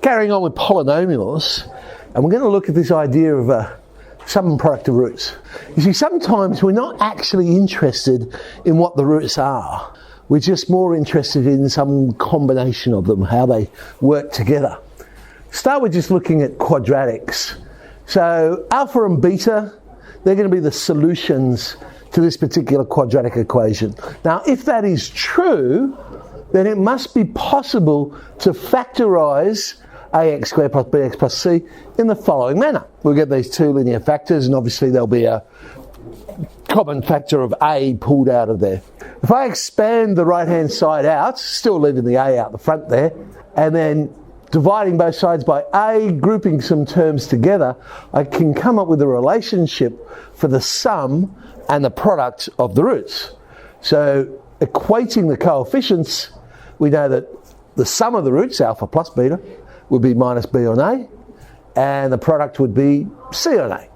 carrying on with polynomials, and we're going to look at this idea of sum and product of roots. You see, sometimes we're not actually interested in what the roots are. We're just more interested in some combination of them, how they work together. Start with just looking at quadratics. So alpha and beta, they're going to be the solutions to this particular quadratic equation. Now, if that is true, then it must be possible to factorise ax squared plus bx plus c in the following manner. We'll get these two linear factors, and obviously there'll be a common factor of a pulled out of there. If I expand the right-hand side out, still leaving the a out the front there, and then dividing both sides by a, grouping some terms together, I can come up with a relationship for the sum and the product of the roots. So equating the coefficients, we know that the sum of the roots, alpha plus beta, would be minus b on a, and the product would be c on a.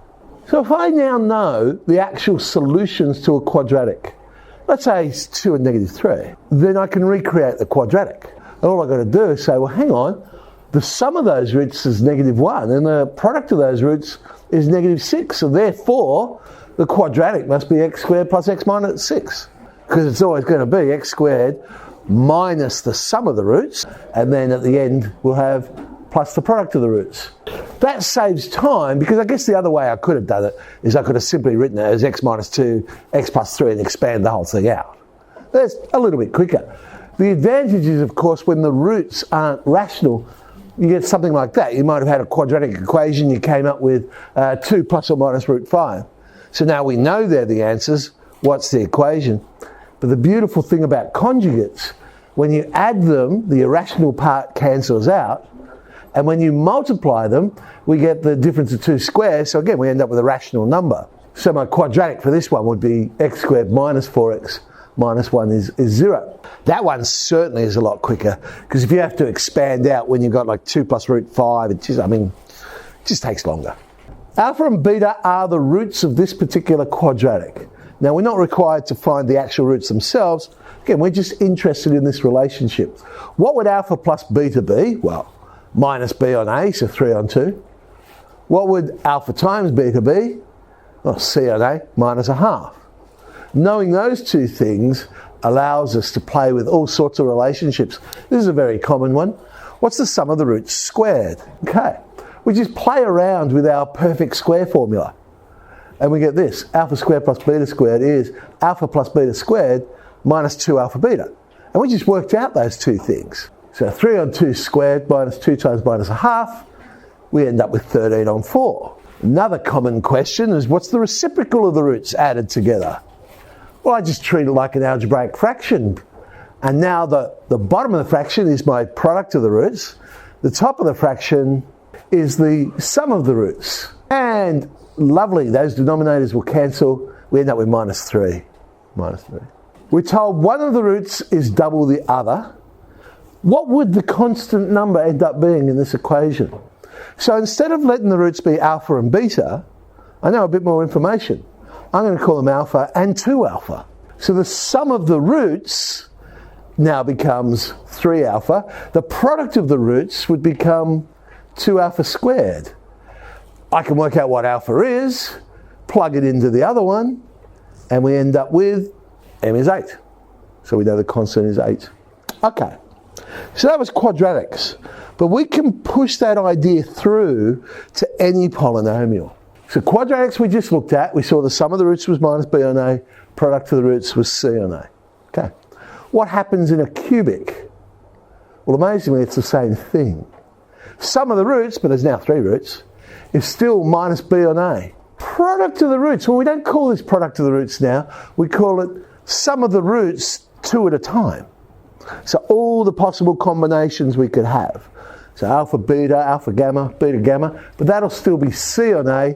So if I now know the actual solutions to a quadratic, let's say it's 2 and negative 3, then I can recreate the quadratic. And all I've got to do is say, well, hang on, the sum of those roots is negative 1, and the product of those roots is negative 6, so therefore the quadratic must be x squared plus x minus 6, because it's always going to be x squared minus the sum of the roots, and then at the end we'll have plus the product of the roots. That saves time, because I guess the other way I could have done it is I could have simply written it as x minus 2, x plus 3 and expand the whole thing out. That's a little bit quicker. The advantage is, of course, when the roots aren't rational, you get something like that. You might have had a quadratic equation, you came up with 2 plus or minus root 5. So now we know they're the answers. What's the equation? But the beautiful thing about conjugates, when you add them, the irrational part cancels out, and when you multiply them, we get the difference of 2 squares, so again we end up with a rational number. So my quadratic for this one would be x squared minus 4x minus 1 is 0. That one certainly is a lot quicker, because if you have to expand out when you've got like 2 plus root 5, it just takes longer. Alpha and beta are the roots of this particular quadratic. Now, we're not required to find the actual roots themselves. Again, we're just interested in this relationship. What would alpha plus beta be? Well, minus b on a, so 3 on 2. What would alpha times beta be? Well, c on a minus a half. Knowing those two things allows us to play with all sorts of relationships. This is a very common one. What's the sum of the roots squared? Okay, we just play around with our perfect square formula. And we get this, alpha squared plus beta squared is alpha plus beta squared minus 2 alpha beta. And we just worked out those two things. So 3 on 2 squared minus 2 times minus a half, we end up with 13 on 4. Another common question is, what's the reciprocal of the roots added together? Well, I just treat it like an algebraic fraction. And now the bottom of the fraction is my product of the roots. The top of the fraction is the sum of the roots. And lovely, those denominators will cancel. We end up with minus 3. Minus 3. We're told one of the roots is double the other. What would the constant number end up being in this equation? So instead of letting the roots be alpha and beta, I know a bit more information. I'm going to call them alpha and 2 alpha. So the sum of the roots now becomes 3 alpha. The product of the roots would become 2 alpha squared. I can work out what alpha is, plug it into the other one, and we end up with m is 8. So we know the constant is 8. Okay, so that was quadratics. But we can push that idea through to any polynomial. So quadratics we just looked at, we saw the sum of the roots was minus b on a, product of the roots was c on a. Okay. What happens in a cubic? Well, amazingly, it's the same thing. Sum of the roots, but there's now 3 roots, is still minus b on a. Product of the roots, well, we don't call this product of the roots now, we call it sum of the roots 2 at a time. So all the possible combinations we could have. So alpha, beta gamma, but that'll still be c on a,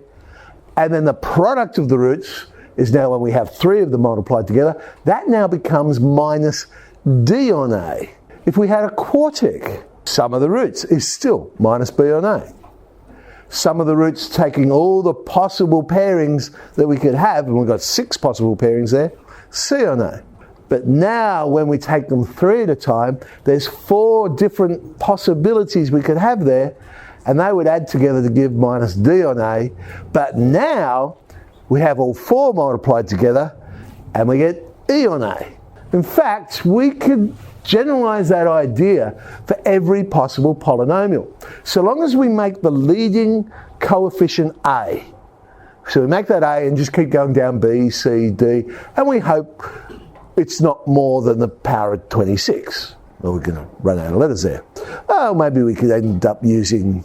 and then the product of the roots is now when we have 3 of them multiplied together, that now becomes minus d on a. If we had a quartic, sum of the roots is still minus b on a. Sum of the roots taking all the possible pairings that we could have, and we've got 6 possible pairings there, c on a. But now when we take them 3 at a time, there's 4 different possibilities we could have there, and they would add together to give minus d on a. But now we have all 4 multiplied together, and we get e on a. In fact, we could generalize that idea for every possible polynomial. So long as we make the leading coefficient a. So we make that a and just keep going down b, c, d, and we hope it's not more than the power of 26. Well, we're going to run out of letters there. Oh, maybe we could end up using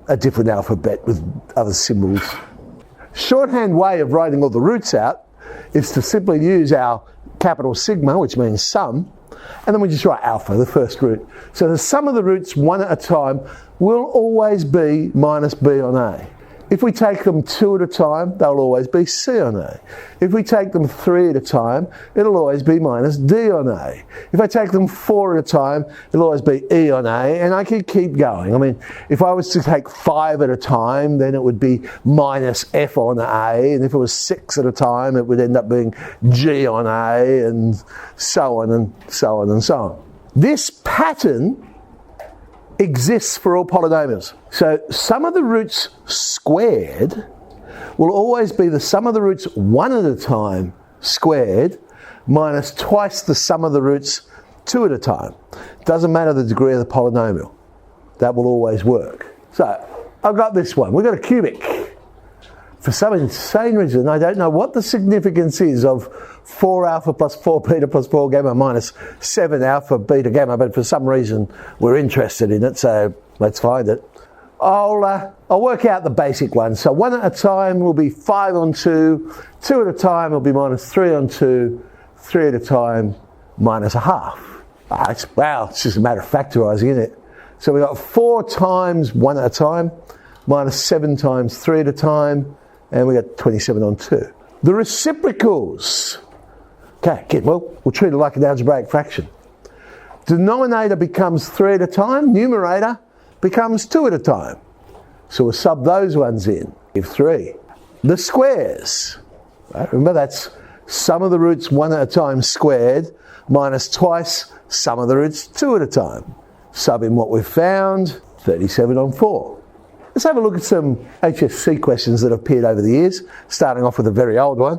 a different alphabet with other symbols. Shorthand way of writing all the roots out is to simply use our capital sigma, which means sum, and then we just write alpha, the first root. So the sum of the roots 1 at a time will always be minus b on a. If we take them 2 at a time, they'll always be c on a. If we take them 3 at a time, it'll always be minus d on a. If I take them 4 at a time, it'll always be e on a, and I could keep going. I mean, if I was to take 5 at a time, then it would be minus f on a, and if it was 6 at a time, it would end up being g on a, and so on and so on and so on. This pattern exists for all polynomials. So sum of the roots squared will always be the sum of the roots 1 at a time squared minus twice the sum of the roots 2 at a time. Doesn't matter the degree of the polynomial. That will always work. So I've got this one. We've got a cubic. For some insane reason, I don't know what the significance is of 4 alpha plus 4 beta plus 4 gamma minus 7 alpha beta gamma, but for some reason we're interested in it, so let's find it. I'll work out the basic one. So 1 at a time will be 5 on 2, 2 at a time will be minus 3 on 2, 3 at a time minus a half. Wow, it's just a matter of factorising, isn't it? So we've got 4 times 1 at a time, minus 7 times 3 at a time, and we got 27 on 2. The reciprocals. Okay, well, we'll treat it like an algebraic fraction. Denominator becomes 3 at a time, numerator becomes 2 at a time. So we'll sub those ones in, give 3. The squares. Right, remember that's sum of the roots 1 at a time squared minus twice sum of the roots 2 at a time. Sub in what we've found, 37 on 4. Let's have a look at some Hsc questions that have appeared over the years, starting off with a very old one,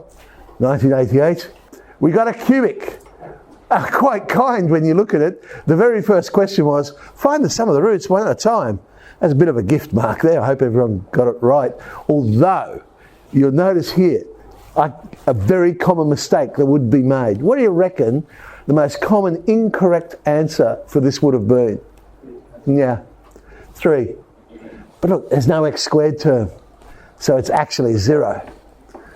1988. We got a cubic. Quite kind when you look at it. The very first question was, find the sum of the roots 1 at a time. That's a bit of a gift mark there. I hope everyone got it right. Although, you'll notice here, a very common mistake that would be made. What do you reckon the most common incorrect answer for this would have been? Yeah, 3. But look, there's no x squared term, so it's actually 0,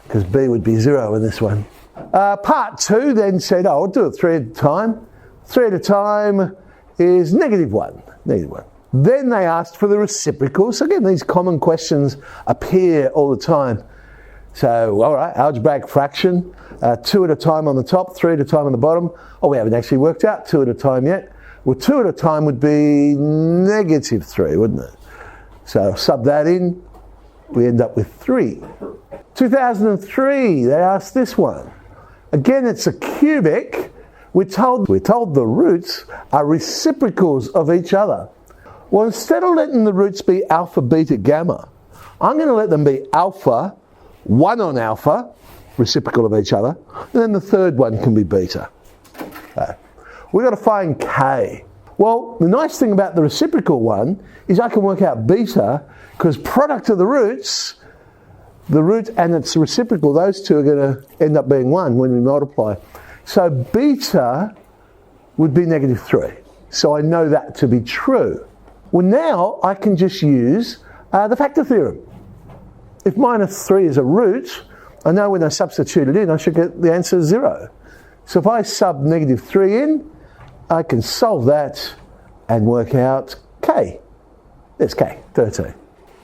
because b would be 0 in this one. Part 2 then said, oh, I'll do it 3 at a time. 3 at a time is negative 1. Then they asked for the reciprocal. So again, these common questions appear all the time. So, all right, algebraic fraction, 2 at a time on the top, 3 at a time on the bottom. Oh, we haven't actually worked out 2 at a time yet. Well, 2 at a time would be negative 3, wouldn't it? So sub that in, we end up with 3. 2003, they asked this one. Again, it's a cubic. We're told the roots are reciprocals of each other. Well, instead of letting the roots be alpha, beta, gamma, I'm going to let them be alpha, 1 on alpha, reciprocal of each other, and then the third one can be beta. We've got to find k. Well, the nice thing about the reciprocal one is I can work out beta, because product of the roots, the root and its reciprocal, those two are going to end up being 1 when we multiply. So beta would be negative 3. So I know that to be true. Well, now I can just use the factor theorem. If minus 3 is a root, I know when I substitute it in, I should get the answer 0. So if I sub negative 3 in, I can solve that and work out k. There's k, 13.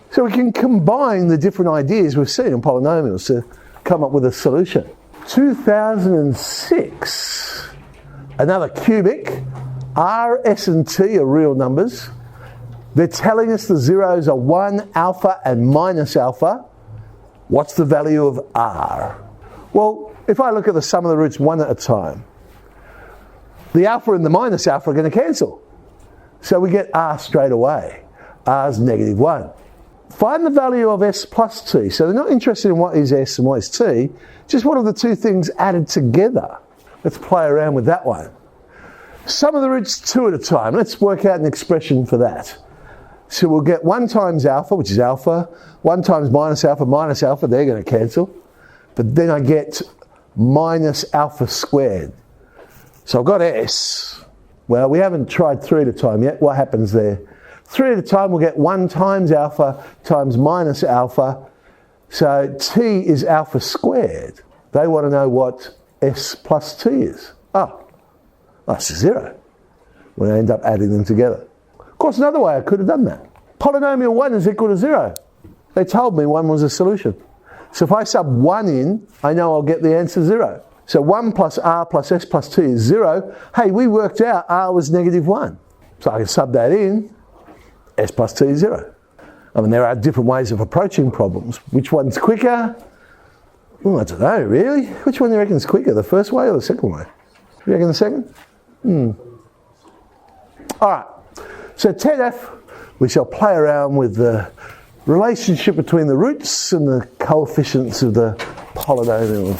So we can combine the different ideas we've seen in polynomials to come up with a solution. 2006, another cubic. R, S and T are real numbers. They're telling us the zeros are 1, alpha and minus alpha. What's the value of R? Well, if I look at the sum of the roots one at a time, the alpha and the minus alpha are going to cancel. So we get r straight away. R's negative 1. Find the value of s plus t. So they're not interested in what is s and what is t, just what are the two things added together. Let's play around with that one. Sum of the roots 2 at a time. Let's work out an expression for that. So we'll get 1 times alpha, which is alpha, 1 times minus alpha, they're going to cancel. But then I get minus alpha squared. So I've got s. Well, we haven't tried 3 at a time yet. What happens there? 3 at a time, we'll get 1 times alpha times minus alpha. So t is alpha squared. They want to know what s plus t is. Oh, that's 0. We'll end up adding them together. Of course, another way I could have done that. Polynomial 1 is equal to 0. They told me 1 was a solution. So if I sub 1 in, I know I'll get the answer 0. So 1 plus r plus s plus t is 0. Hey, we worked out r was negative 1. So I can sub that in. S plus t is 0. I mean, there are different ways of approaching problems. Which one's quicker? Oh, I don't know, really. Which one do you reckon is quicker, the first way or the second way? You reckon the second? All right. So T12, we shall play around with the relationship between the roots and the coefficients of the polynomial.